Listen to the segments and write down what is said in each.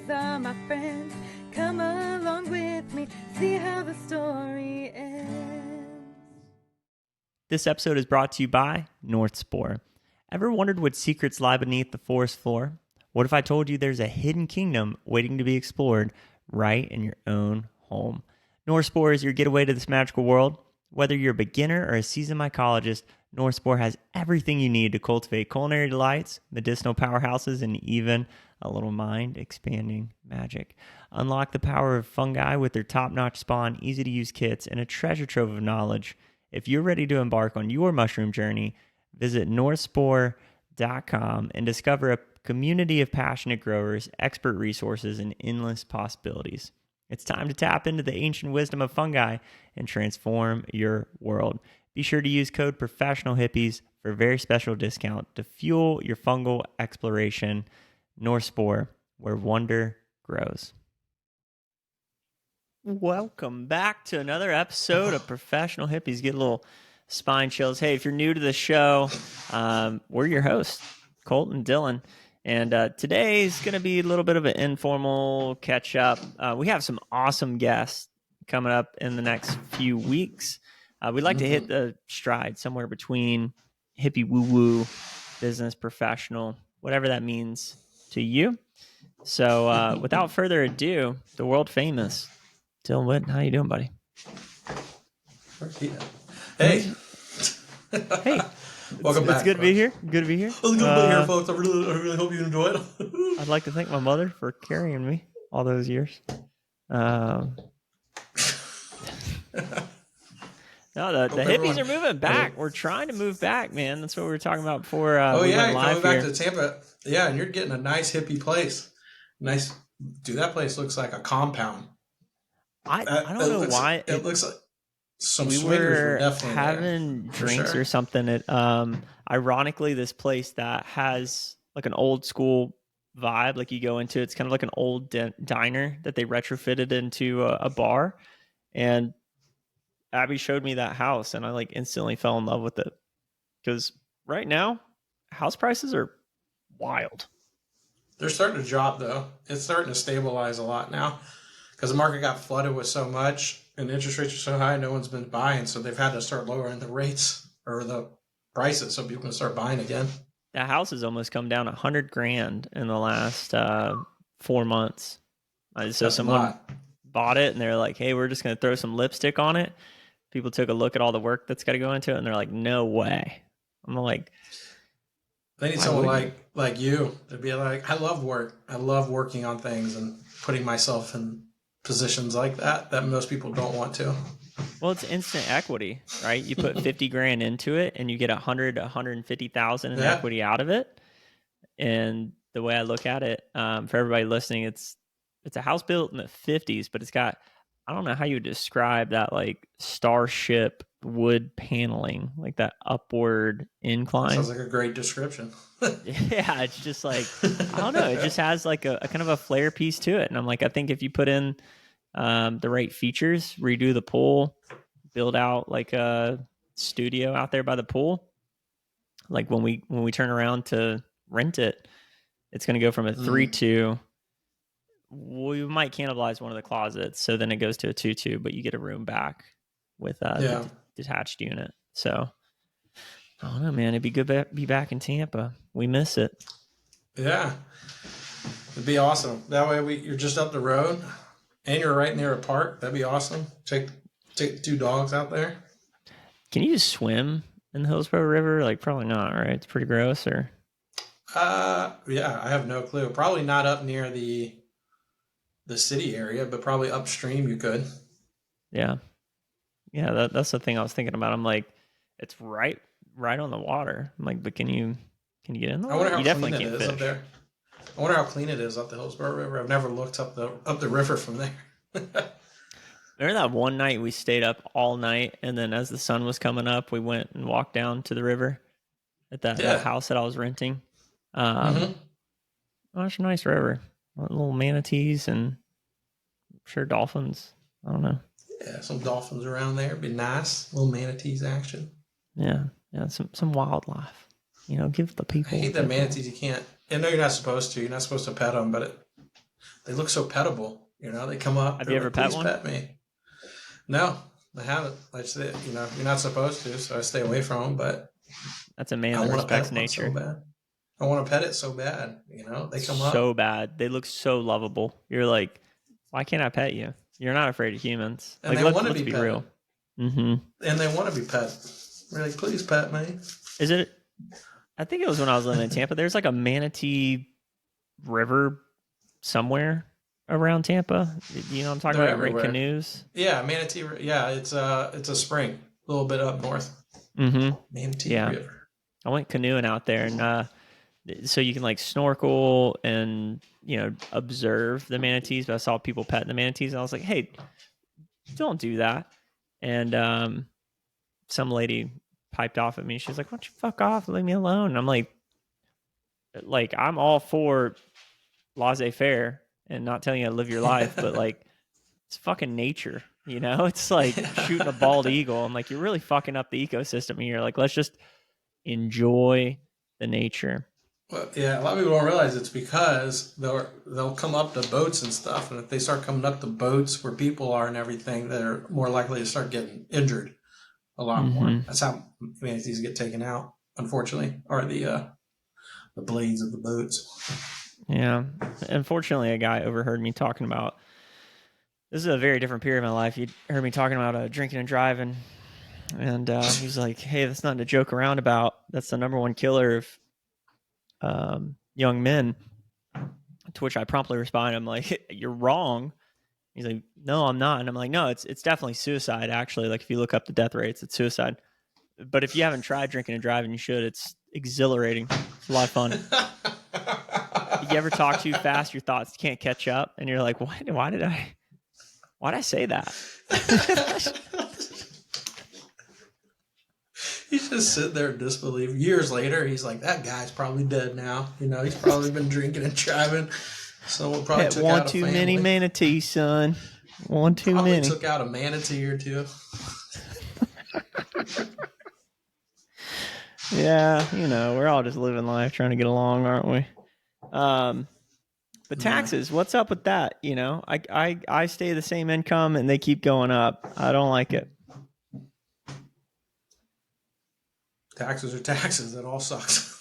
these are my friends. Come along with me, see how the story ends. This episode is brought to you by North Spore. Ever wondered what secrets lie beneath the forest floor? What if I told you there's a hidden kingdom waiting to be explored right in your own home? North Spore is your getaway to this magical world. Whether you're a beginner or a seasoned mycologist, North Spore has everything you need to cultivate culinary delights, medicinal powerhouses, and even a little mind-expanding magic. Unlock the power of fungi with their top-notch spawn, easy-to-use kits, and a treasure trove of knowledge. If you're ready to embark on your mushroom journey, visit northspore.com and discover a community of passionate growers, expert resources, and endless possibilities. It's time to tap into the ancient wisdom of fungi and transform your world. Be sure to use code Professional Hippies for a very special discount to fuel your fungal exploration. North Spore, where wonder grows. Welcome back to another episode of Professional Hippies. Get a little spine chills. Hey, if you're new to the show, we're your hosts, Colton and Dylon. And today's going to be a little bit of an informal catch-up. We have some awesome guests coming up in the next few weeks. We'd like to hit the stride somewhere between hippie woo-woo, business professional, whatever that means to you. So without further ado, the world famous Dylan Witt, how you doing, buddy? Hey. Hey. Welcome back. It's good to be here. Good to be here. It's good to be here, folks. I really hope you enjoy it. I'd like to thank my mother for carrying me all those years. No, the hippies are moving back. We're trying to move back, man. That's what we were talking about before. You're coming back to Tampa. Yeah, and you're getting a nice hippie place. Nice. Dude, that place looks like a compound. I don't know why. It looks like some we swingers were definitely having drinks or something at ironically this place that has like an old school vibe. Like you go into, it's kind of like an old diner that they retrofitted into a bar. And Abby showed me that house and I like instantly fell in love with it. Because right now, house prices are wild. They're starting to drop though. It's starting to stabilize a lot now. Because the market got flooded with so much and interest rates are so high, no one's been buying. So they've had to start lowering the rates or the prices so people can start buying again. That house has almost come down $100,000 in the last 4 months. So someone bought it and they're like, hey, we're just going to throw some lipstick on it. People took a look at all the work that's got to go into it and they're like, no way. I'm like, they need someone like you to be like, I love work. I love working on things and putting myself in positions like that most people don't want to. Well, it's instant equity, right? You put $50,000 into it and you get 150,000 in equity out of it. And the way I look at it, for everybody listening, it's a house built in the 50s, but it's got, I don't know how you would describe that, like starship wood paneling, like that upward incline. That sounds like a great description. Yeah, it's just like, I don't know. It just has like a kind of a flair piece to it. And I'm like, I think if you put in the right features, redo the pool, build out like a studio out there by the pool, like when we turn around to rent it, it's going to go from a 3-2. We might cannibalize one of the closets, so then it goes to a 2-2, but you get a room back with the detached unit. So I don't know, man. It'd be good to be back in Tampa. We miss it. Yeah, it'd be awesome. That way, you're just up the road, and you're right near a park. That'd be awesome. Take the 2 dogs out there. Can you just swim in the Hillsborough River? Like, probably not, right? It's pretty gross, or? Yeah, I have no clue. Probably not up near the city area, but probably upstream you could. Yeah. Yeah, that's the thing I was thinking about. I'm like, it's right on the water. I'm like, but can you get in the water? I wonder how clean it is fish up there. I wonder how clean it is up the Hillsborough River. I've never looked up the river from there. Remember that one night we stayed up all night, and then as the sun was coming up, we went and walked down to the river at that house that I was renting. Oh, it's a nice river. Little manatees and I'm sure dolphins. I don't know. Yeah, some dolphins around there. Be nice. Little manatees action. Yeah, some wildlife. You know, give the people. I hate that manatees. You can't. I know you're not supposed to. You're not supposed to pet them, but They look so pettable. They come up. Have you ever pet please one? pet me. No, I haven't. I say, you're not supposed to, so I stay away from them. But That's a man I that want to pet respects one nature. so bad. I want to pet it so bad. They come up so bad. They look so lovable. You're like, why can't I pet you? You're not afraid of humans. and Like, they want to let's be be petted. real. Mm-hmm. And they want to be pet. We're like, please pet me. Is it? I think it was when I was living in Tampa. There's like a manatee river somewhere around Tampa. You know what I'm talking They're about? Right, everywhere. Canoes. Yeah, manatee. Yeah, it's a spring, a little bit up north. Mm-hmm. Manatee River. I went canoeing out there, and so you can like snorkel and observe the manatees. But I saw people petting the manatees, and I was like, hey, don't do that. And some lady piped off at me. She's like, why don't you fuck off? Leave me alone. And I'm like, I'm all for laissez-faire and not telling you how to live your life, but like, it's fucking nature, It's like shooting a bald eagle. I'm like, you're really fucking up the ecosystem here. Like, let's just enjoy the nature. Well, yeah, a lot of people don't realize it's because they'll come up to boats and stuff, and if they start coming up to boats where people are and everything, they're more likely to start getting injured a lot more. That's how manatees get taken out, unfortunately, are the blades of the boats. Yeah. Unfortunately, a guy overheard me talking about, this is a very different period of my life. He heard me talking about drinking and driving. And he's like, hey, that's nothing to joke around about. That's the number one killer of young men. To which I promptly responded, I'm like, you're wrong. He's like, no, I'm not. And I'm like, no, it's definitely suicide, actually. Like, if you look up the death rates, it's suicide. But if you haven't tried drinking and driving, you should. It's exhilarating. It's a lot of fun. You ever talk too fast, your thoughts can't catch up, and you're like, why did I say that? He's just sitting there in disbelief. Years later, he's like, that guy's probably dead now. He's probably been drinking and driving. Someone probably took one out too a family. many manatees, son. One too probably many. Took out a manatee or two. Yeah, we're all just living life, trying to get along, aren't we? But taxes, what's up with that? I stay the same income and they keep going up. I don't like it. Taxes are taxes. That all sucks.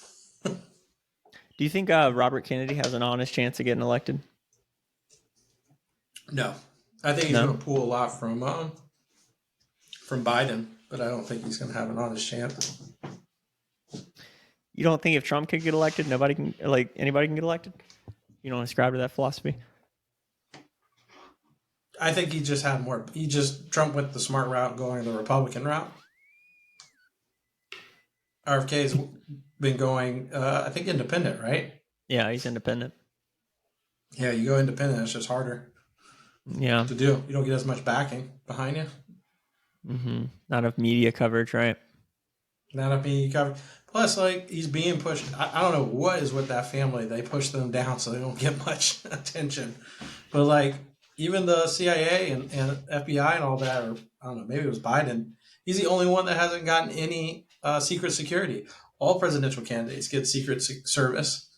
Do you think Robert Kennedy has an honest chance of getting elected? No, I think he's going to pull a lot from Biden, but I don't think he's going to have an honest chance. You don't think if Trump could get elected, anybody can get elected? You don't ascribe to that philosophy? I think he just had more. Trump went the smart route, going the Republican route. RFK's been going, I think, independent, right? Yeah, he's independent. Yeah, you go independent, it's just harder. Yeah. To do. You don't get as much backing behind you. Mm-hmm. Not enough media coverage, right? Not enough media coverage. Plus, like, he's being pushed. I don't know what is with that family. They push them down so they don't get much attention. But, like, even the CIA and FBI and all that, or I don't know, maybe it was Biden, he's the only one that hasn't gotten any secret security. All presidential candidates get Secret Service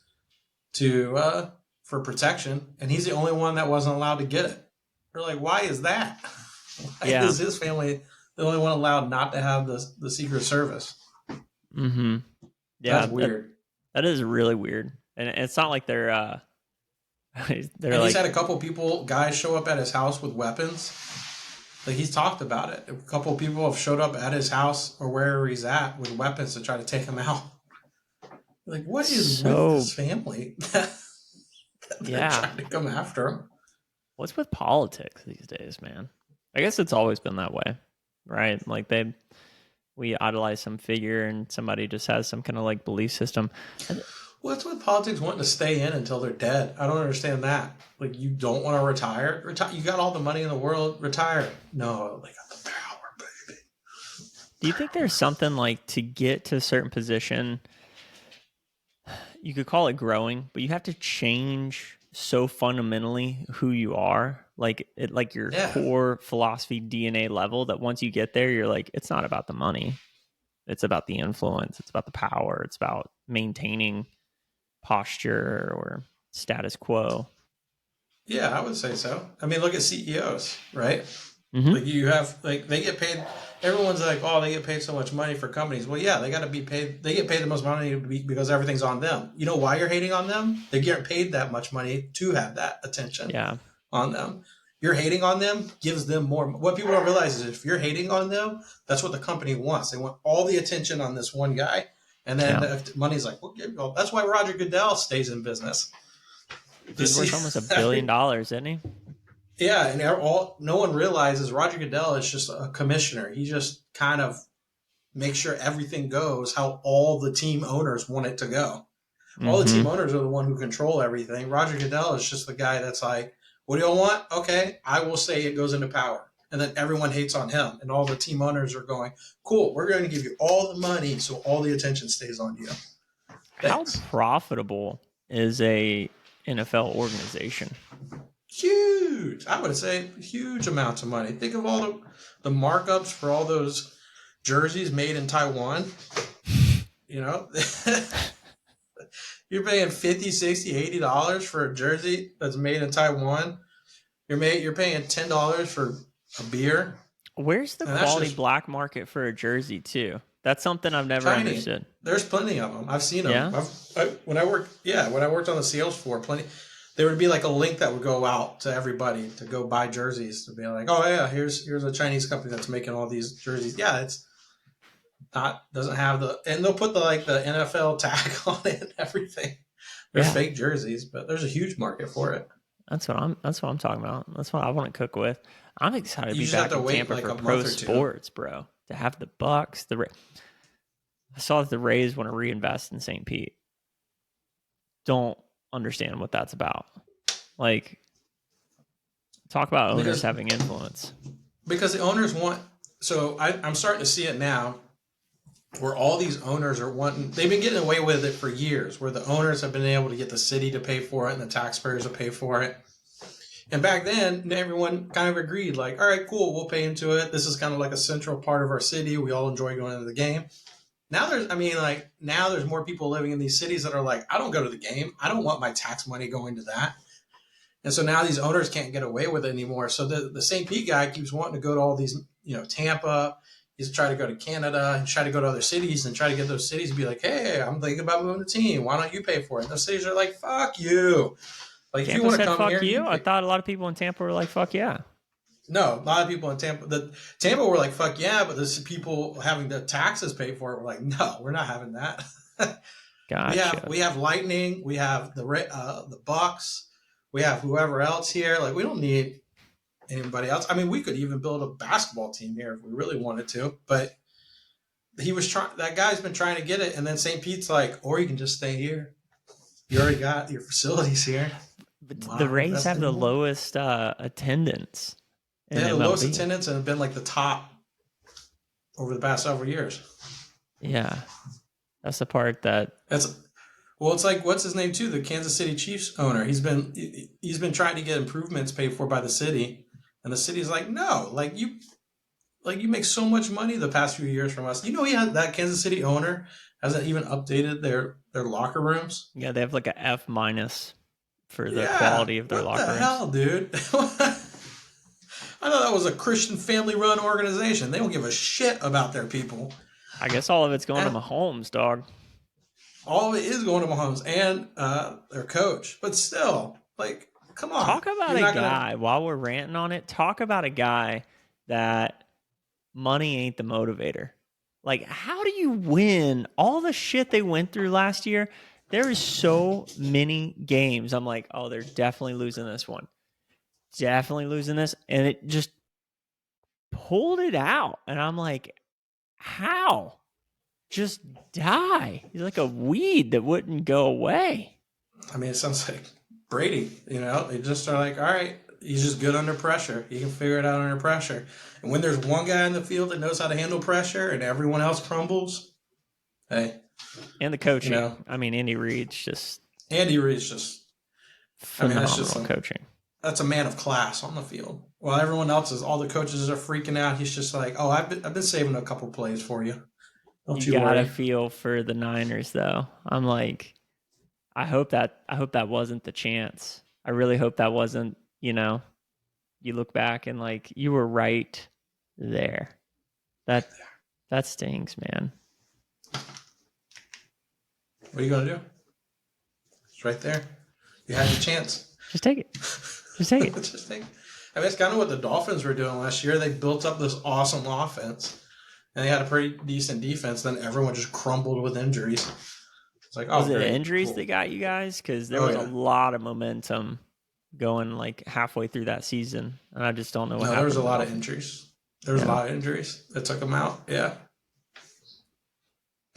for protection, and he's the only one that wasn't allowed to get it. They're like, why is that? Why is his family the only one allowed not to have the Secret Service? Mm-hmm. Yeah, that's weird. That is really weird, and it's not like they're and he's had a couple guys show up at his house with weapons. Like, he's talked about it. A couple of people have showed up at his house or wherever he's at with weapons to try to take him out. Like, what is with this family? They're trying to come after him. What's with politics these days, man? I guess it's always been that way, right? Like, we idolize some figure and somebody just has some kind of like belief system. What's with politics wanting to stay in until they're dead? I don't understand that. Like, you don't want to retire? You got all the money in the world, retire. No, they got the power, baby. Do you think there's something like to get to a certain position, you could call it growing, but you have to change so fundamentally who you are, like your core philosophy DNA level, that once you get there, you're like, it's not about the money. It's about the influence. It's about the power. It's about maintaining posture or status quo. Yeah, I would say so. I mean, look at CEOs, right? Mm-hmm. Like you have like they get paid. Everyone's like, oh, they get paid so much money for companies. Well, yeah, they got to be paid. They get paid the most money because everything's on them. You know why you're hating on them? They get paid that much money to have that attention Yeah. on them. You're hating on them gives them more. What people don't realize is if you're hating on them, that's what the company wants. They want all the attention on this one guy, and then the money's like, well, that's why Roger Goodell stays in business. Dude's worth almost $1 billion, isn't he? Yeah, and no one realizes Roger Goodell is just a commissioner. He just kind of makes sure everything goes how all the team owners want it to go. All the team owners are the one who control everything. Roger Goodell is just the guy that's like, what do you want? Okay, I will say it goes into power. And then everyone hates on him. And all the team owners are going, cool, we're going to give you all the money so all the attention stays on you. Thanks. How profitable is a NFL organization? Huge. I would say huge amounts of money. Think of all the markups for all those jerseys made in Taiwan. You know, you're paying $50, $60, $80 for a jersey that's made in Taiwan. You're paying $10 for a beer. Where's the quality black market for a jersey too? That's something I've never understood. There's plenty of them. I've seen them. Yeah? When I worked on the sales floor, plenty. There would be like a link that would go out to everybody to go buy jerseys to be like, oh yeah, here's a Chinese company that's making all these jerseys. Yeah, it's not doesn't have and they'll put the NFL tag on it and everything. They're fake jerseys, but there's a huge market for it. That's what I'm talking about. That's what I want to cook with. I'm excited to be back in Tampa like for pro sports, bro. To have the Bucks, I saw that the Rays want to reinvest in St. Pete. Don't understand what that's about. Like, talk about owners having influence. Because the owners want. So I'm starting to see it now, where all these owners are wanting. They've been getting away with it for years, where the owners have been able to get the city to pay for it and the taxpayers to pay for it. And back then, everyone kind of agreed, like, all right, cool, we'll pay into it. This is kind of like a central part of our city. We all enjoy going to the game. Now there's more people living in these cities that are like, I don't go to the game. I don't want my tax money going to that. And so now these owners can't get away with it anymore. So the St. Pete guy keeps wanting to go to all these, Tampa. He's trying to go to Canada and try to go to other cities and try to get those cities to be like, hey, I'm thinking about moving the team. Why don't you pay for it? And those cities are like, fuck you. Like, Tampa if you want to come fuck here, you? I thought a lot of people in Tampa were like, fuck yeah. No, a lot of people in Tampa. Tampa were like, fuck yeah, but there's people having the taxes paid for it. We're like, no, we're not having that. Gotcha. We have Lightning. We have the Bucks. We have whoever else here. Like, we don't need anybody else. I mean, we could even build a basketball team here if we really wanted to. But that guy's been trying to get it, and then St. Pete's like, or you can just stay here. You already got your facilities here. But the Rays have the lowest attendance. They have the lowest attendance and have been like the top over the past several years. Yeah. That's the part it's like, what's his name too? The Kansas City Chiefs owner. He's been trying to get improvements paid for by the city, and the city's like, no, you make so much money the past few years from us. That Kansas City owner hasn't even updated their locker rooms. Yeah, they have like a F- for the quality of their locker rooms. What the hell, dude? I thought that was a Christian family-run organization. They don't give a shit about their people. I guess all of it's going to Mahomes, dog. All of it is going to Mahomes and their coach. But still, like, come on. Talk about a guy, while we're ranting on it, talk about a guy that money ain't the motivator. Like, how do you win all the shit they went through last year? There is so many games. I'm like, oh, they're definitely losing this one. Definitely losing this. And it just pulled it out. And I'm like, how? Just die. He's like a weed that wouldn't go away. I mean, it sounds like Brady, They just are like, all right, he's just good under pressure. He can figure it out under pressure. And when there's one guy in the field that knows how to handle pressure and everyone else crumbles, hey. And the coaching. I mean, Andy Reid's just phenomenal coaching. That's a man of class on the field. While everyone else all the coaches are freaking out, he's just like, oh, I've been saving a couple plays for you. Don't you worry. You gotta feel for the Niners, though. I'm like, I hope that wasn't the chance I really hope that wasn't, you look back and like you were right there. That stings, man. What are you gonna do? It's right there. You had your chance. Just take it. Just take it. Just take it. I mean, it's kind of what the Dolphins were doing last year. They built up this awesome offense, and they had a pretty decent defense. Then everyone just crumbled with injuries. It's like, oh, was it great, injuries cool. that got you guys? Because there was a lot of momentum going like halfway through that season, and I just don't know what happened. There was a lot of injuries. There was a lot of injuries that took them out. Yeah.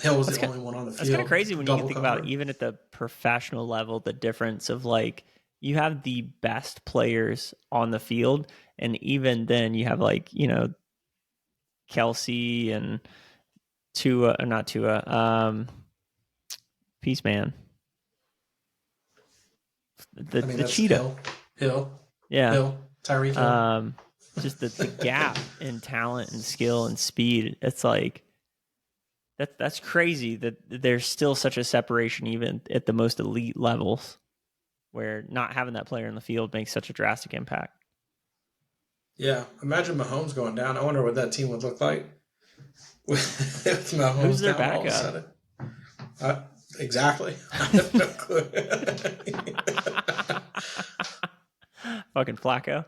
Hill was the only one on the field. That's kind of crazy when you think about it, even at the professional level, the difference of like you have the best players on the field, and even then you have like, Kelsey and not Tua, Peace Man. The cheetah. Hill. Yeah. Hill. Tyreek Hill. Just the gap in talent and skill and speed. It's like that's crazy that there's still such a separation even at the most elite levels where not having that player in the field makes such a drastic impact. Yeah. Imagine Mahomes going down. I wonder what that team would look like. With Mahomes. Who's their backup? Exactly. I have no clue. Fucking Flacco.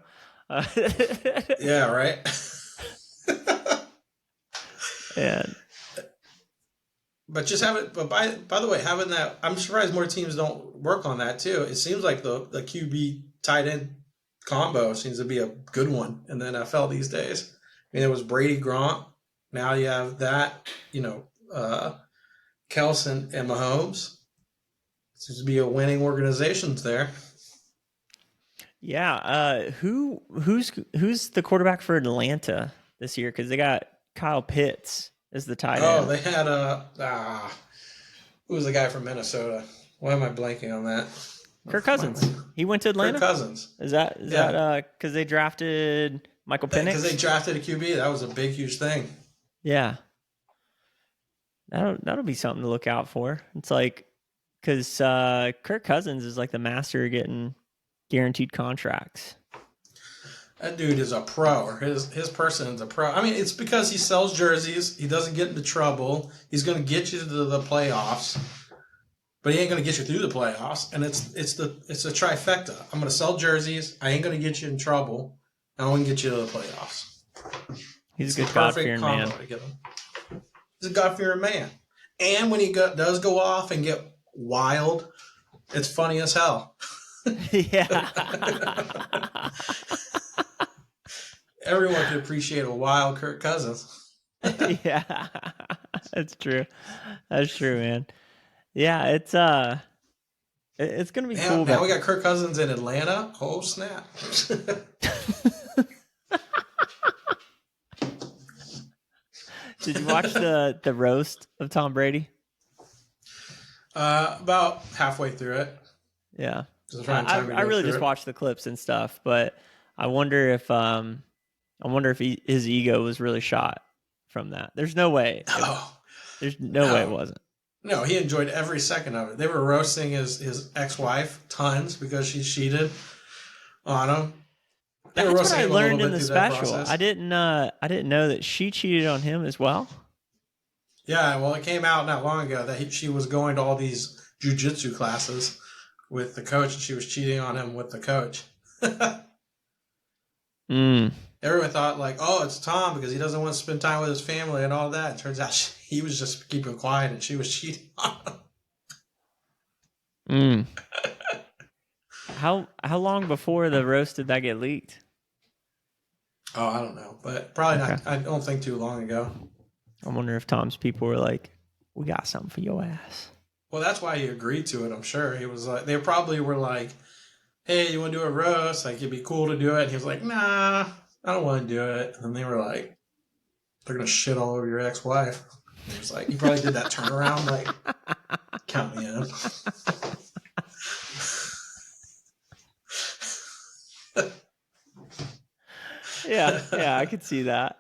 Yeah, right. And but just have it. But by the way, having that, I'm surprised more teams don't work on that too. It seems like the QB tight end combo seems to be a good one in the NFL these days. I mean, it was Brady Gronk. Now you have that. Kelson and Mahomes. Seems to be a winning organizations there. Yeah. Who's the quarterback for Atlanta this year? Because they got Kyle Pitts as the tight end. Oh, they had who was the guy from Minnesota? Why am I blanking on that? Kirk Cousins. He went to Atlanta. Kirk Cousins. Is that because they drafted Michael Penix? Because they drafted a QB. That was a big, huge thing. Yeah. That'll be something to look out for. It's like because Kirk Cousins is like the master of getting guaranteed contracts. That dude is a pro, or his person is a pro. I mean, it's because he sells jerseys. He doesn't get into trouble. He's going to get you to the playoffs, but he ain't going to get you through the playoffs. And it's a trifecta. I'm going to sell jerseys. I ain't going to get you in trouble. And I'm going to get you to the playoffs. He's a good God-fearing man. He's a God-fearing man. And when he does go off and get wild, it's funny as hell. Yeah. Everyone can appreciate a wild Kirk Cousins. Yeah, that's true. That's true, man. Yeah, it's gonna be cool. Now we got Kirk Cousins in Atlanta. Oh snap! Did you watch the roast of Tom Brady? About halfway through it. Yeah, I really just watched the clips and stuff, but I wonder if his ego was really shot from that. There's no way. There's no way it wasn't. No, he enjoyed every second of it. They were roasting his ex-wife tons because she cheated on him. That's what I learned in the special. I didn't know that she cheated on him as well. Yeah, well, it came out not long ago that she was going to all these jiu-jitsu classes with the coach, and she was cheating on him with the coach. Everyone thought like, oh, it's Tom because he doesn't want to spend time with his family and all that. It turns out he was just keeping quiet and she was cheating on him. How long before the roast did that get leaked? Oh, I don't know, but probably not. I don't think too long ago. I wonder if Tom's people were like, "We got something for your ass." Well, that's why he agreed to it. I'm sure he was like, they probably were like, "Hey, you want to do a roast? Like, it'd be cool to do it." And he was like, "Nah, I don't want to do it." And then they were like, "They're gonna shit all over your ex-wife." And he was like, he probably did that turnaround, like, count me in. Yeah, I could see that.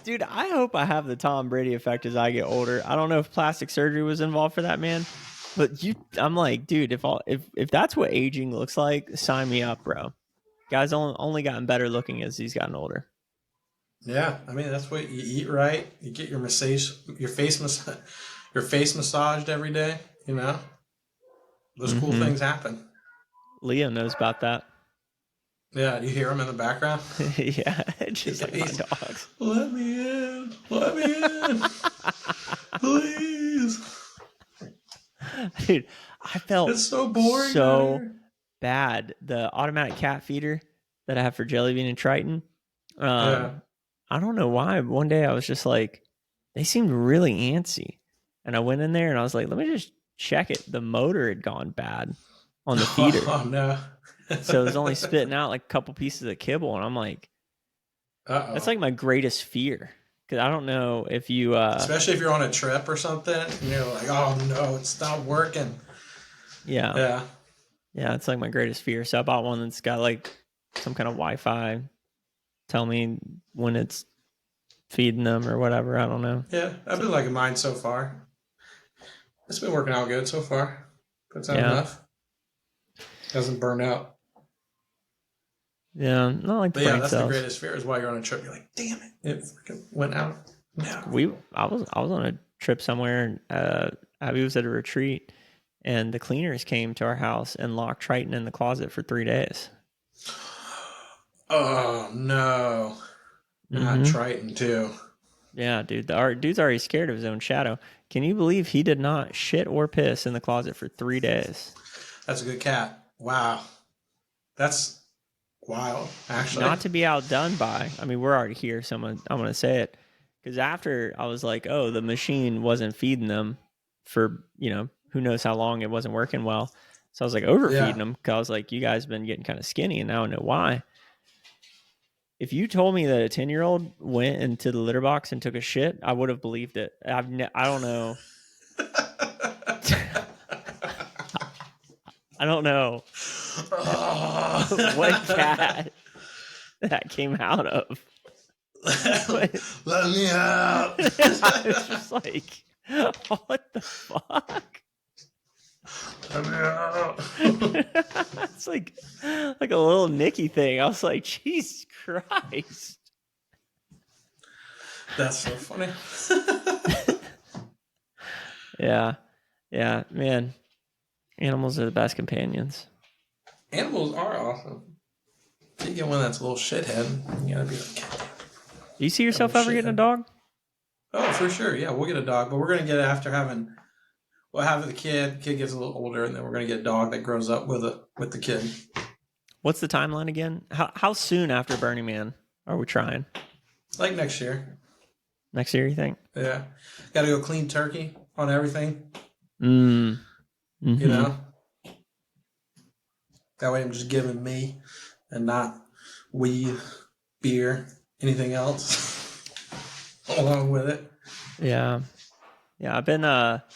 Dude, I hope I have the Tom Brady effect as I get older. I don't know if plastic surgery was involved for that man, But I'm like, dude, if that's what aging looks like, sign me up, bro. Guy's only gotten better looking as he's gotten older. Yeah, I mean that's what you eat right. You get your face massaged every day. You know, those cool things happen. Leo knows about that. Yeah, you hear him in the background. Yeah, just like my dogs. Let me in, please. Dude, I felt It's so boring. So bad. The automatic cat feeder that I have for Jellybean and Triton. Yeah. I don't know why. One day I was just like, they seemed really antsy. And I went in there and I was like, let me just check it. The motor had gone bad on the feeder. Oh, no. So it was only spitting out like a couple pieces of kibble. And I'm like, that's like my greatest fear. Because I don't know if you... especially if you're on a trip or something. And you're like, oh, no, it's not working. Yeah. Yeah. Yeah, it's like my greatest fear. So I bought one that's got like some kind of Wi-Fi. Tell me when it's feeding them or whatever. I don't know. Yeah, I've been liking mine so far. It's been working out good so far. Puts out enough. Doesn't burn out. Yeah, not like the brain cells. The greatest fear is while you're on a trip, you're like, damn it, it freaking went out. No. I was on a trip somewhere and Abby was at a retreat and the cleaners came to our house and locked Triton in the closet for 3 days. Oh no. Not Triton too. Yeah, dude. The dude's already scared of his own shadow. Can you believe he did not shit or piss in the closet for 3 days? That's a good cat. Wow. That's wild, actually. Not to be outdone by, I mean, we're already here, so I'm going to say it. Because after I was like, oh, the machine wasn't feeding them for, who knows how long, it wasn't working well. So I was like overfeeding them because I was like, you guys have been getting kind of skinny and now I know why. If you told me that a 10-year-old went into the litter box and took a shit, I would have believed it. I don't know. I don't know what cat that came out of. Let me out. I was just like, what the fuck? Let me out. It's like a little Nicky thing. I was like, Jesus Christ. That's so funny. Yeah, man. Animals are the best companions. Animals are awesome. If you get one that's a little shithead, you gotta be like, do you see yourself ever getting a dog? Oh, for sure. Yeah, we'll get a dog, but we're gonna get it after we'll have the kid. The kid gets a little older, and then we're gonna get a dog that grows up with the kid. What's the timeline again? How soon after Burning Man are we trying? Like next year. Next year, you think? Yeah. Got to go clean turkey on everything. Mm-hmm. You know? That way I'm just giving me and not weed, beer, anything else along with it. Yeah. Yeah, I've been not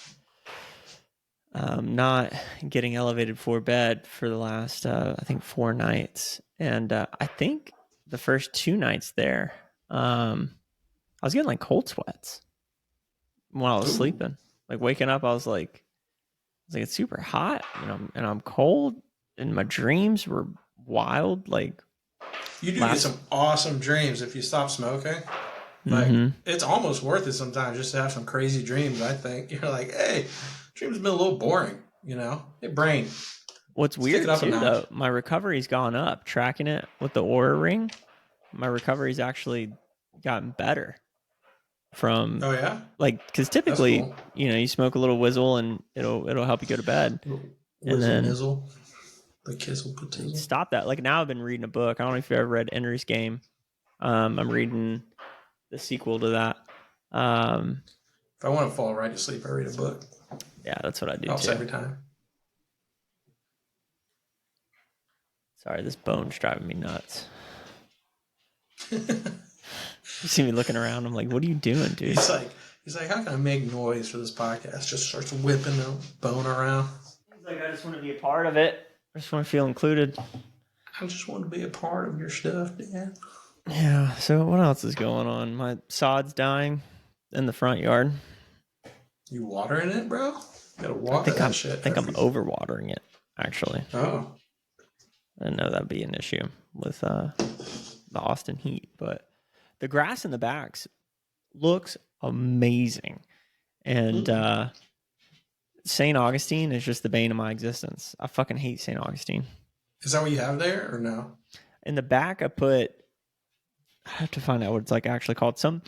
getting elevated for bed for the last, I think 4 nights. And I think the first 2 nights there, I was getting like cold sweats while I was sleeping. Like waking up, I was like, it's super hot, and I'm cold, and my dreams were wild. Like, you do get some awesome dreams if you stop smoking. Like, it's almost worth it sometimes just to have some crazy dreams. I think you're like, hey, dreams have been a little boring, Hey, brain. What's weird too, though, my recovery's gone up. Tracking it with the Oura Ring, my recovery's actually gotten better. From because typically cool. You smoke a little Whizzle and it'll help you go to bed. And then Nizzle, the Kizzle Patizzle. Stop that. Like now I've been reading a book. I don't know if you ever read Ender's Game. I'm reading the sequel to that. If I want to fall right to sleep, I read a book. Yeah, that's what I do Helps too. Every time. Sorry, this bone's driving me nuts. You see me looking around. I'm like, what are you doing, dude? He's like, how can I make noise for this podcast? Just starts whipping the bone around. He's like, I just want to be a part of it. I just want to feel included. I just want to be a part of your stuff, Dad. Yeah. So what else is going on? My sod's dying in the front yard. You watering it, bro? Gotta water that shit. I think I'm overwatering it, actually. Oh. I didn't know that'd be an issue with the Austin heat, but the grass in the backs looks amazing. And St. Augustine is just the bane of my existence. I fucking hate St. Augustine. Is that what you have there or no? In the back, I have to find out what it's like actually called. Some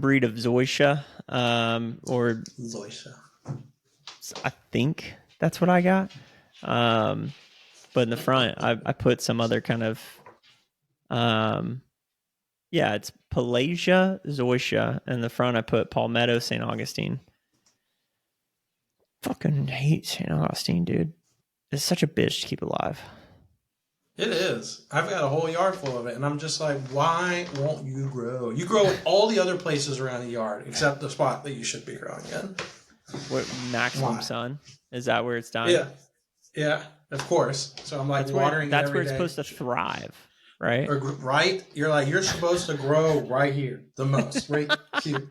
breed of Zoysia, or Zoysia. I think that's what I got. But in the front, I put some other kind of, it's Pelagia Zoysia. In the front, I put Palmetto St. Augustine. Fucking hate St. Augustine, dude. It's such a bitch to keep alive. It is. I've got a whole yard full of it, and I'm just like, why won't you grow? You grow all the other places around the yard, except the spot that you should be growing in. What, maximum sun? Is that where it's dying? Yeah, of course. So I'm like watering it every day. That's where it's supposed to thrive, right? Right? You're supposed to grow right here, the most, right here.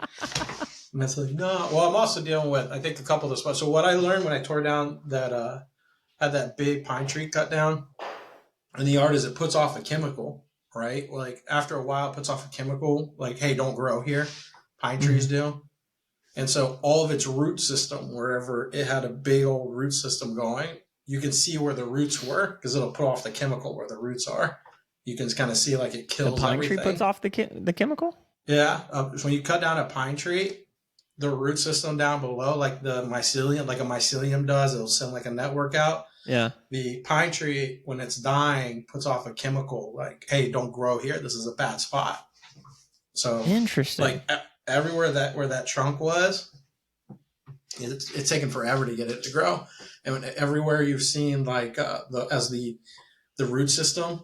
And it's like, no. Well, I'm also dealing with, I think, a couple of the spots. So what I learned when I tore down that, had that big pine tree cut down in the yard is it puts off a chemical, right? Like after a while, it puts off a chemical, like, hey, don't grow here. Pine trees do. And so all of its root system, wherever it had a big old root system going, you can see where the roots were because it'll put off the chemical where the roots are. You can kind of see like it kills the pine everything. Tree puts off the chemical? Yeah. So when you cut down a pine tree, the root system down below, like the mycelium, like a mycelium does, it'll send like a network out. Yeah. The pine tree, when it's dying, puts off a chemical like, hey, don't grow here. This is a bad spot. So interesting. Like everywhere where that trunk was, it's taken forever to get it to grow. And everywhere you've seen like the root system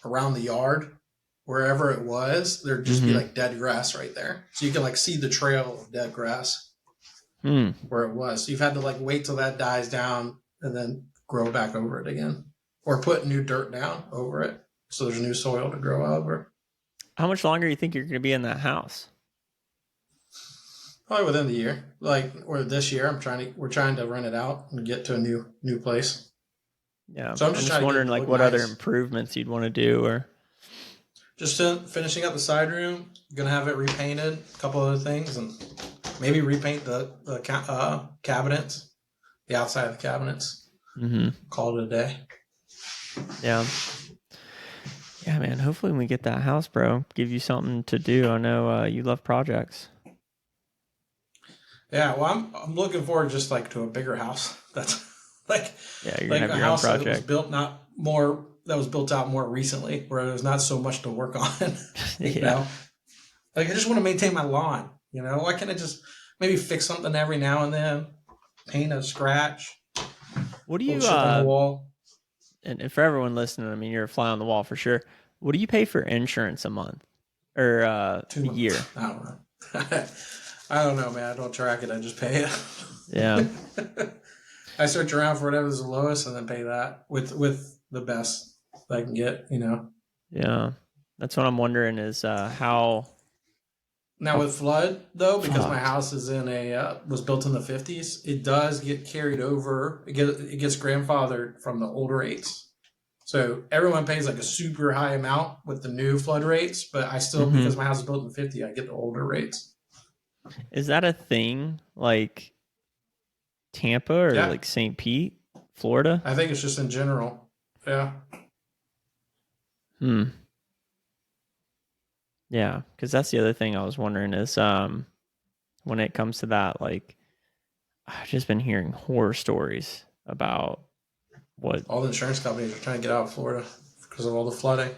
around the yard, wherever it was, there'd just be like dead grass right there. So you can like see the trail of dead grass where it was. So you've had to like wait till that dies down and then grow back over it again, or put new dirt down over it so there's new soil to grow over. How much longer do you think you're going to be in that house? Probably within the year, or this year. We're trying to rent it out and get to a new place. Yeah. So I'm just wondering like what other improvements you'd want to do, or just finishing up the side room. Gonna have it repainted, a couple other things, and maybe repaint the cabinets, the outside of the cabinets. Call it a day. Yeah. Yeah, man. Hopefully when we get that house, bro, give you something to do. I know you love projects. Yeah, well, I'm looking forward just like to a bigger house. That's like, yeah, you're like gonna have a your house own project. that was built out more recently, where there's not so much to work on. You Yeah. know? Like I just want to maintain my lawn. You know, why can't I just maybe fix something every now and then, paint a scratch? What do you on the wall? And for everyone listening, I mean, you're a fly on the wall for sure. What do you pay for insurance a month or a year? I don't know. I don't know, man. I don't track it. I just pay it. Yeah. I search around for whatever's the lowest and then pay that with the best that I can get, you know? Yeah. That's what I'm wondering is how... Now with flood, though, because my house is was built in the 50s, it does get carried over. It gets grandfathered from the older rates. So everyone pays like a super high amount with the new flood rates, but I still, because my house is built in the 50s, I get the older rates. Is that a thing like Tampa or like St. Pete, Florida? I think it's just in general. Yeah. Yeah, because that's the other thing I was wondering is when it comes to that, like, I've just been hearing horror stories about what... All the insurance companies are trying to get out of Florida because of all the flooding.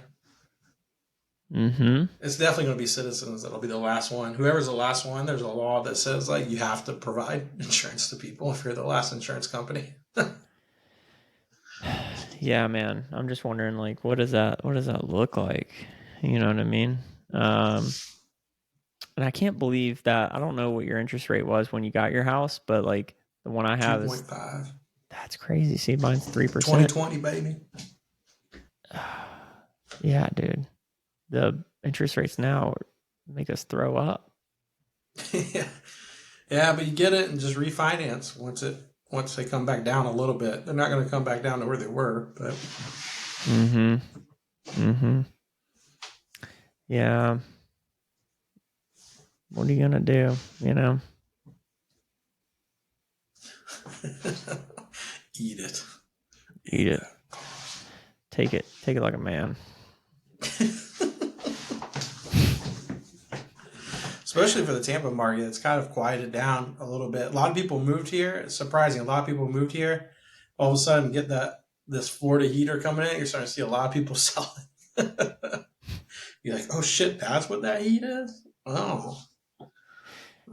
It's definitely going to be Citizens that'll be the last one. Whoever's the last one, there's a law that says like you have to provide insurance to people if you're the last insurance company. Yeah, man. I'm just wondering, like, what does that look like? You know what I mean? And I can't believe that. I don't know what your interest rate was when you got your house, but like the one I have 2.5. is that's crazy. See, mine's 3%. 2020, baby. Yeah, dude. The interest rates now make us throw up. Yeah. Yeah, but you get it and just refinance once they come back down a little bit. They're not going to come back down to where they were, but Mm-hmm. Mm-hmm. Yeah. What are you gonna do? You know? eat it. Eat it. Take it. Take it like a man. Especially for the Tampa market, it's kind of quieted down a little bit. A lot of people moved here. It's surprising. A lot of people moved here. All of a sudden, get this Florida heater coming in. You're starting to see a lot of people selling. You're like, oh shit, that's what that heat is? Oh,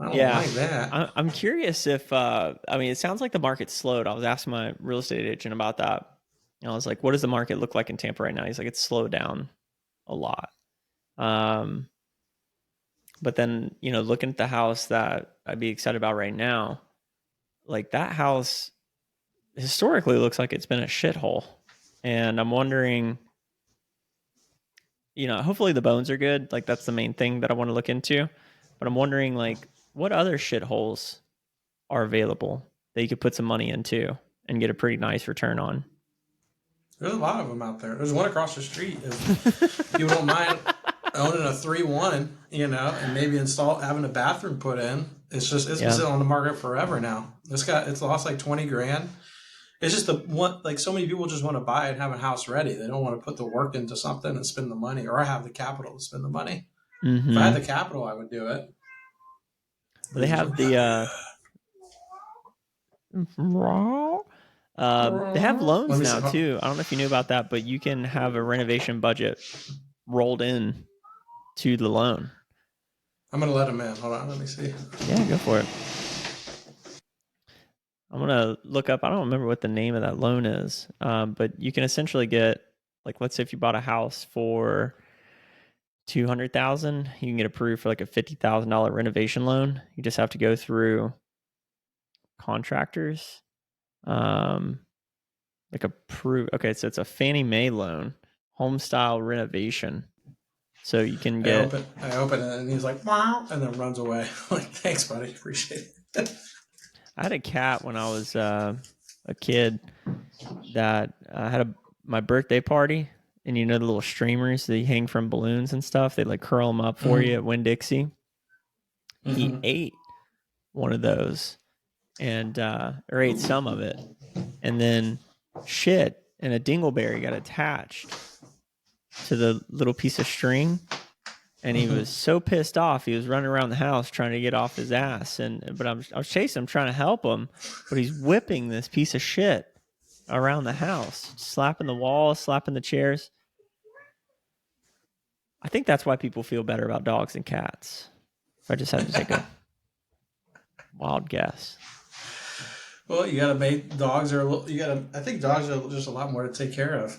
I don't like that. I'm curious if I mean, it sounds like the market's slowed. I was asking my real estate agent about that. And I was like, what does the market look like in Tampa right now? He's like, it's slowed down a lot. But then, looking at the house that I'd be excited about right now, like that house historically looks like it's been a shithole. And I'm wondering, hopefully the bones are good. Like that's the main thing that I want to look into. But I'm wondering, like, what other shitholes are available that you could put some money into and get a pretty nice return on? There's a lot of them out there. There's one across the street. If you don't mind owning a 3-1, and maybe having a bathroom put in. It's been sitting on the market forever now. It's lost like 20 grand. It's just so many people just want to buy it and have a house ready. They don't want to put the work into something and spend the money, or have the capital to spend the money. Mm-hmm. If I had the capital, I would do it. They have the they have loans now too. I don't know if you knew about that, but you can have a renovation budget rolled in to the loan. I'm gonna let him in. Hold on, let me see. Yeah, go for it. I'm gonna look up. I don't remember what the name of that loan is, but you can essentially get, like, let's say if you bought a house for $200,000, you can get approved for like a $50,000 renovation loan. You just have to go through contractors, like approve. Okay, so it's a Fannie Mae loan, home style renovation. So you can get. I open it and he's like, wow, and then runs away. Like, thanks, buddy, appreciate it. I had a cat when I was a kid that had my birthday party. And the little streamers that you hang from balloons and stuff, they like curl them up for you at Winn-Dixie. Mm-hmm. He ate one of those or ate some of it, and then shit, and a dingleberry got attached to the little piece of string, and he was so pissed off. He was running around the house trying to get off his ass, but I was chasing him, trying to help him, but he's whipping this piece of shit around the house, slapping the walls, slapping the chairs. I think that's why people feel better about dogs than cats. If I just had to take a wild guess. Well, you gotta make dogs I think dogs are just a lot more to take care of.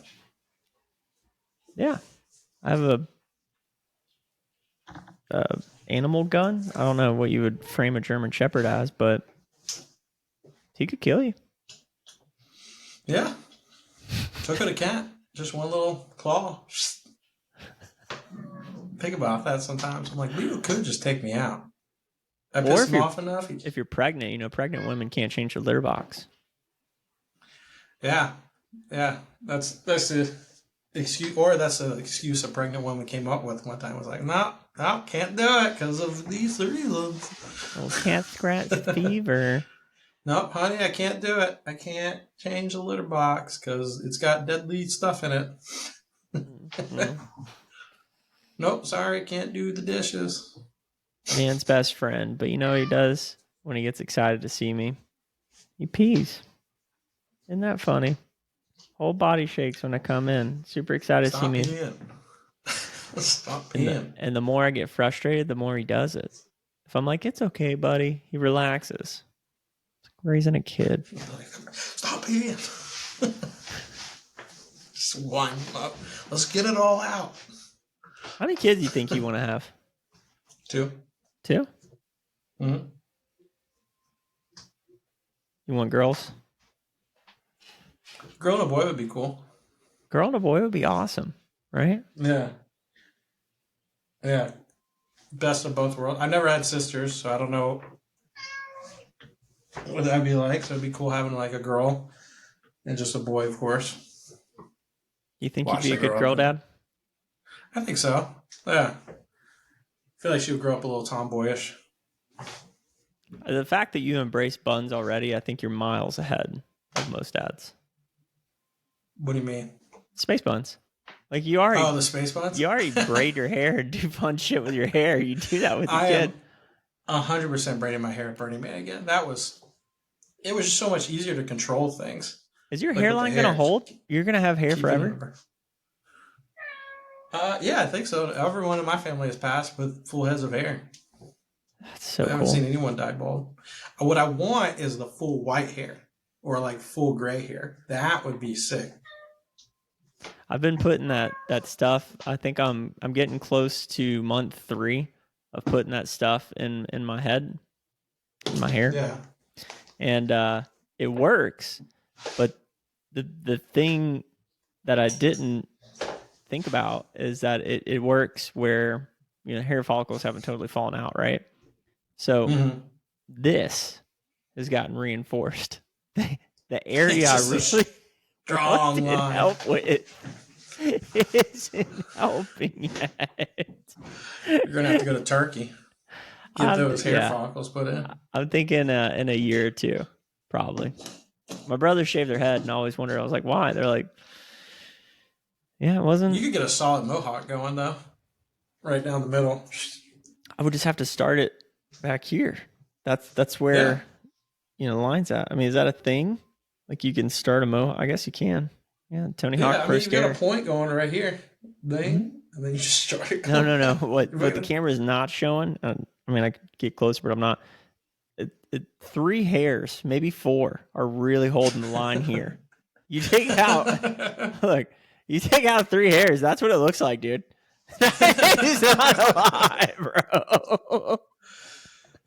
Yeah, I have a animal gun. I don't know what you would frame a German Shepherd as, but he could kill you. Yeah. So could a cat. Just one little claw. Think about that sometimes. I'm like, you could just take me out. I piss him off enough. If you're pregnant, pregnant women can't change their litter box. Yeah. That's the excuse, or that's the excuse a pregnant woman came up with one time. I was like, no, can't do it because of these reasons. Oh, cat scratch fever. Nope, honey, I can't do it. I can't change the litter box because it's got deadly stuff in it. Mm-hmm. Nope, sorry, I can't do the dishes. Man's best friend, but you know what he does when he gets excited to see me? He pees. Isn't that funny? Whole body shakes when I come in. Super excited to see me. Stop peeing. And the more I get frustrated, the more he does it. If I'm like, it's okay, buddy, he relaxes. Raising a kid. Stop peeing. Just wind up. Let's get it all out. How many kids do you think you want to have? 2. 2? Mm-hmm. You want girls? Girl and a boy would be cool. Girl and a boy would be awesome, right? Yeah. Best of both worlds. I never had sisters, so I don't know what that'd be like. So it'd be cool having like a girl and just a boy, of course. You think you'd be a good girl dad? I think so. Yeah. I feel like she would grow up a little tomboyish. The fact that you embrace buns already, I think you're miles ahead of most dads. What do you mean? Space buns. Like you already. Oh, the space buns? You already braid your hair and do fun shit with your hair. You do that with your kid. I am 100% braiding my hair at Burning Man again. It was just so much easier to control things. Is your hairline going to hold? You're going to have hair forever? Yeah, I think so. Everyone in my family has passed with full heads of hair. That's so cool. I haven't seen anyone die bald. What I want is the full white hair or like full gray hair. That would be sick. I've been putting that stuff. I think I'm getting close to month 3 of putting that stuff in my head, in my hair. Yeah. And it works, but the thing that I didn't think about is that it works where hair follicles haven't totally fallen out, right? So this has gotten reinforced. The area I really strong wanted help with isn't helping yet. You're gonna have to go to Turkey. Get those hair follicles put in. I'm thinking in a year or 2, probably. My brothers shave their head, and I always wondered. I was like, why? They're like, yeah, it wasn't. You could get a solid mohawk going though, right down the middle. I would just have to start it back here. That's where the line's at. I mean, is that a thing? Like you can start a mohawk? I guess you can. Yeah, Tony Hawk first you got a point going right here, and then you just start it. No. What the camera is not showing. I mean, I could get closer, but I'm not. 3 hairs, maybe 4, are really holding the line here. You take out, look, you take out 3 hairs. That's what it looks like, dude. He's not alive, bro.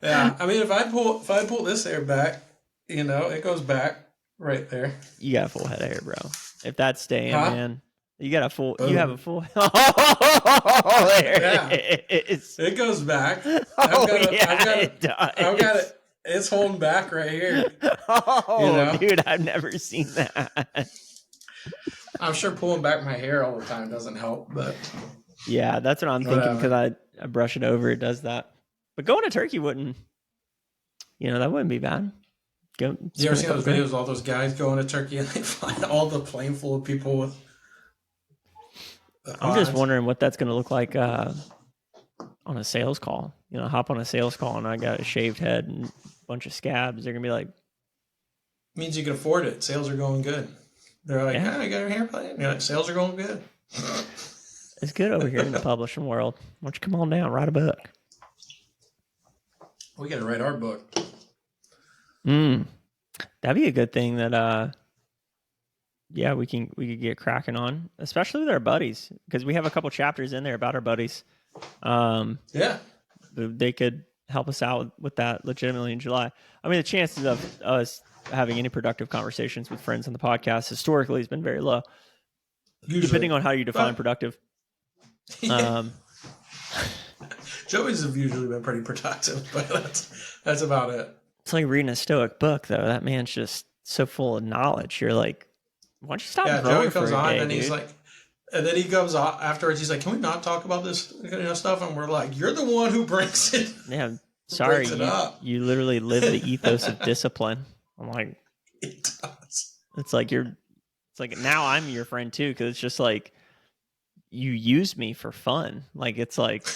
Yeah, I mean, if I pull this hair back, it goes back right there. You got a full head of hair, bro. If that's staying, man, you got a full. Boom. You have a full. Oh, there it is. It goes back. It does. I've got it. It's holding back right here. Oh, dude, I've never seen that. I'm sure pulling back my hair all the time doesn't help, but yeah, that's what I'm thinking because I brush it over. It does that. But going to Turkey wouldn't, that wouldn't be bad. You ever seen those videos of all those guys going to Turkey and they find all the plane full of people with I'm just wondering what that's going to look like on a sales call. Hop on a sales call and I got a shaved head and a bunch of scabs. They're going to be like... Means you can afford it. Sales are going good. They're like, I got your hair plane. Sales are going good. It's good over here in the publishing world. Why don't you come on down, write a book? We got to write our book. That'd be a good thing that we could get cracking on, especially with our buddies, because we have a couple chapters in there about our buddies. They could help us out with that legitimately in July. I mean, the chances of us having any productive conversations with friends on the podcast historically has been very low. Usually, depending on how you define productive. Joey's have usually been pretty productive, but that's about it. It's like reading a Stoic book, though. That man's just so full of knowledge. You're like, why don't you stop? Yeah, Joey comes on and he's like, and then he comes on afterwards. He's like, "Can we not talk about this stuff?" And we're like, "You're the one who brings it." Yeah, sorry, you literally live the ethos of discipline. I'm like, it does. It's like now I'm your friend too, because it's just like you use me for fun. Like it's like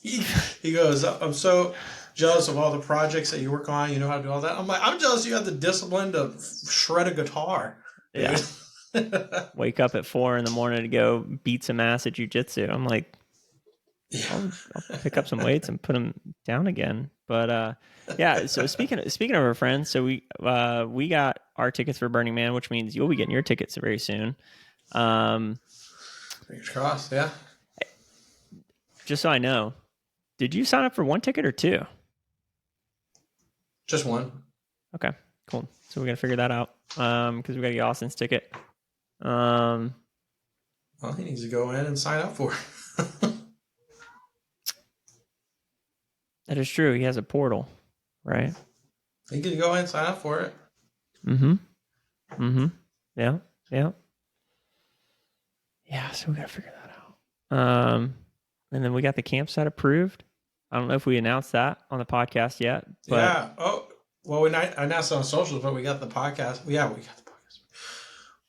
he goes, "I'm so jealous of all the projects that you work on. You know how to do all that." I'm like, "I'm jealous you have the discipline to shred a guitar." Yeah. Wake up at 4 a.m. to go beat some ass at jiu-jitsu. I'm like, I'll pick up some weights and put them down again. But so speaking of our friends, so we got our tickets for Burning Man, which means you'll be getting your tickets very soon. Fingers crossed, yeah. Just so I know, did you sign up for 1 ticket or 2? Just 1. Okay, cool. So we got to figure that out because we got to get Austin's ticket. Well, he needs to go in and sign up for it. That is true. He has a portal, right? You can go ahead and sign up for it. Yeah. Yeah, so we got to figure that out. And then we got the campsite approved. I don't know if we announced that on the podcast yet. But yeah. Oh, well, I announced it on socials, but we got the podcast. Yeah, we got the podcast.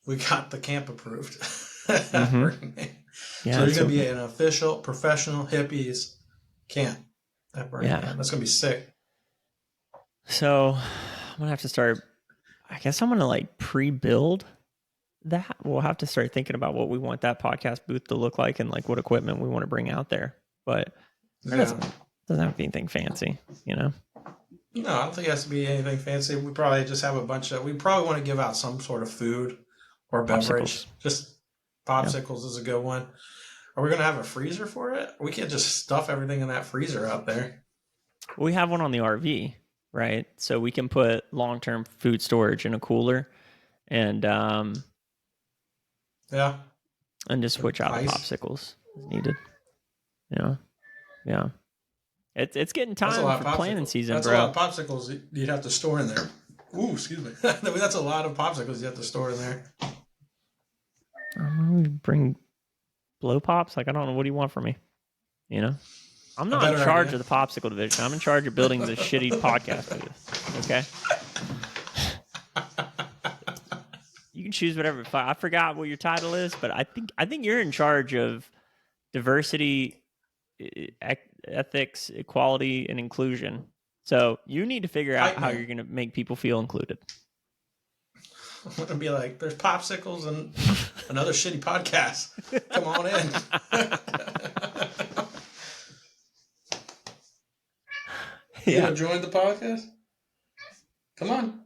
We got the camp approved. Yeah, so there's going to be an official Professional Hippies camp at Birmingham. That's going to be sick. So I'm going to have to start, I guess I'm going to like pre-build that. We'll have to start thinking about what we want that podcast booth to look like and like what equipment we want to bring out there. But it doesn't have to be anything fancy, you know? No, I don't think it has to be anything fancy. We probably just have we probably want to give out some sort of food or beverage. Just popsicles is a good one. Are we going to have a freezer for it? We can't just stuff everything in that freezer out there. We have one on the RV, right? So we can put long-term food storage in a cooler and and just switch out the popsicles as needed. Yeah. It's getting time for planning season, That's bro. That's a lot of popsicles you'd have to store in there. Ooh, excuse me. That's a lot of popsicles you have to store in there. We bring blow pops. Like, I don't know. What do you want from me? You know? I'm not in charge of the popsicle division. I'm in charge of building the shitty podcast booth. Okay? You can choose whatever. I forgot what your title is, but I think you're in charge of diversity, ethics, equality, and inclusion. So you need to figure out how you're going to make people feel included. I'm going to be like, there's popsicles and another shitty podcast. Come on in. You going to join the podcast? Come on.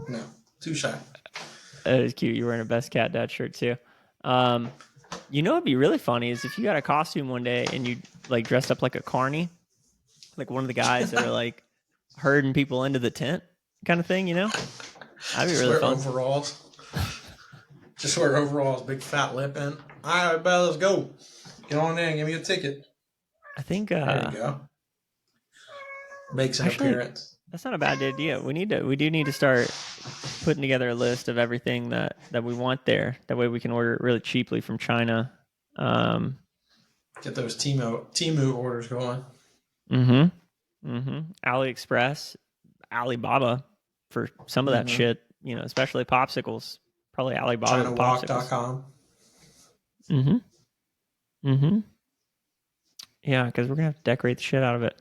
No, too shy. That is cute. You're wearing a Best Cat Dad shirt too. You know what'd be really funny is if you got a costume one day and you like dressed up like a carny, like one of the guys that are like herding people into the tent kind of thing, you know? That'd be really fun. Overalls. Just wear overalls, big fat lip in. All right, let's go. Get on in, give me a ticket. I think there you go. Makes an appearance. That's not a bad idea. We do need to start putting together a list of everything that we want there. That way we can order it really cheaply from China. Get those Temu orders going. AliExpress, Alibaba for some of that shit, you know, especially popsicles. Probably Alibaba ChinaWalk.com. Yeah, because we're gonna have to decorate the shit out of it.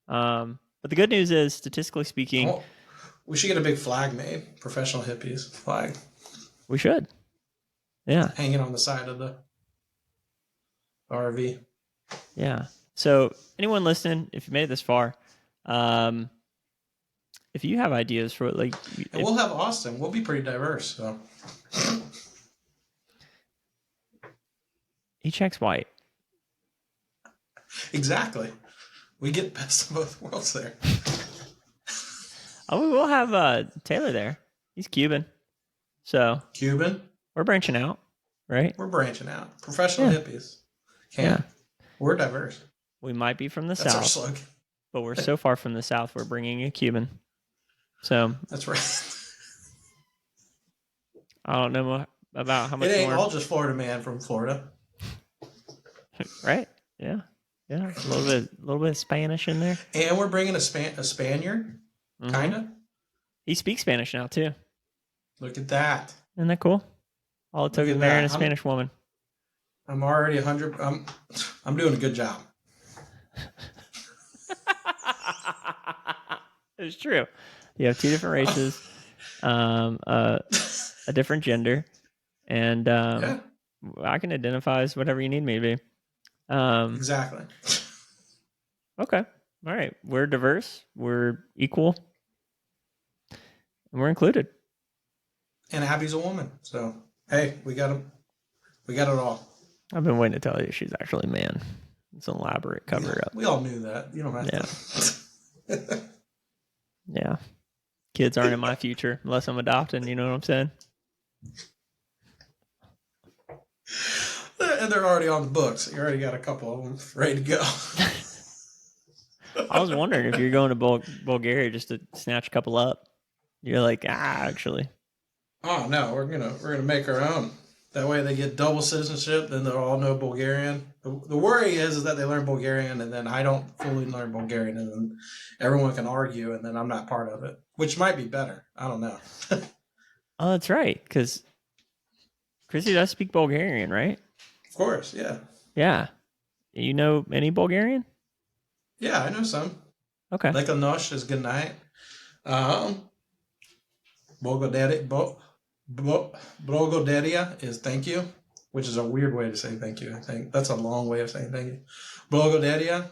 But the good news is, statistically speaking, we should get a big flag made. Professional Hippies flag. We should. Yeah. Hanging on the side of the RV. Yeah. So anyone listening, if you made it this far, if you have ideas for it, like... And we'll have Austin. We'll be pretty diverse, so... He checks white. Exactly. We get best of both worlds there. Oh, we'll have Taylor there. He's Cuban. So... Cuban? We're branching out, right? We're branching out. Professional Hippies. We're diverse. We might be from the That's South. Our slogan. But we're so far from the South, we're bringing a Cuban. So... That's right. I don't know about how much it ain't more... all just Florida man from Florida. Right? Yeah. Yeah. A little bit of Spanish in there. And we're bringing a Spaniard, kind of. He speaks Spanish now, too. Look at that. Isn't that cool? All it took is marrying a Spanish woman. I'm already 100. I'm doing a good job. It's true. You have two different races, a different gender, and I can identify as whatever you need me to be. Exactly. Okay. All right. We're diverse. We're equal. And we're included. And Abby's a woman. So, hey, we got it all. I've been waiting to tell you she's actually a man. It's an elaborate cover-up. We all knew that. You don't have to. Yeah. Kids aren't in my future unless I'm adopting. You know what I'm saying? And they're already on the books. You already got a couple of them ready to go. I was wondering if you're going to Bulgaria just to snatch a couple up. You're like, actually. Oh no, we're gonna make our own. That way they get double citizenship, then they'll all know Bulgarian. The worry is that they learn Bulgarian and then I don't fully learn Bulgarian and then everyone can argue and then I'm not part of it, which might be better. I don't know. Oh, that's right, because Chrissy does speak Bulgarian, right? Of course, yeah. Yeah. You know any Bulgarian? Yeah, I know some. Okay. Like a nosh is good night. Blogodaria is thank you, which is a weird way to say thank you. I think that's a long way of saying thank you. Blogodaria.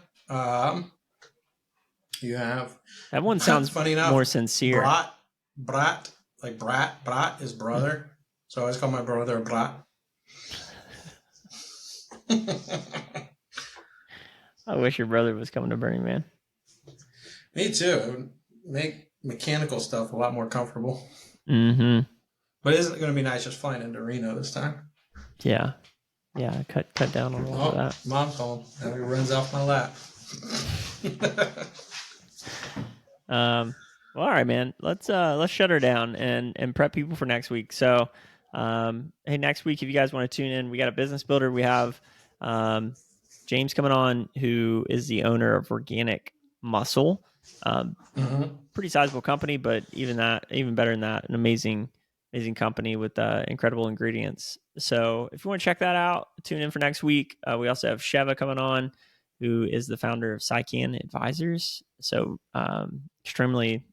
You have that one sounds funny enough, more sincere. Brat, like brat is brother. So I always call my brother Brat. I wish your brother was coming to Burning Man. Me too. It would make mechanical stuff a lot more comfortable. Mm-hmm. But isn't it going to be nice just flying into Reno this time? Yeah. Yeah, cut down on all of that. Mom called. Now he runs off my lap. Well, all right, man. Let's shut her down and prep people for next week. So, hey, next week if you guys want to tune in, we got a business builder. We have James coming on, who is the owner of Organic Muscle. Pretty sizable company, but even better than that, an amazing company with incredible ingredients. So if you want to check that out, tune in for next week. We also have Sheva coming on, who is the founder of Psycan Advisors. So extremely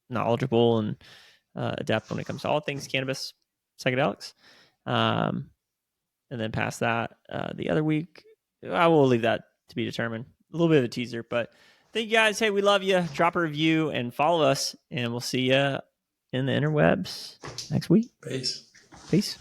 knowledgeable and adept when it comes to all things cannabis, psychedelics. And then past that, the other week, I will leave that to be determined. A little bit of a teaser, but thank you guys. Hey, we love you. Drop a review and follow us, and we'll see you in the interwebs next week. Peace. Peace.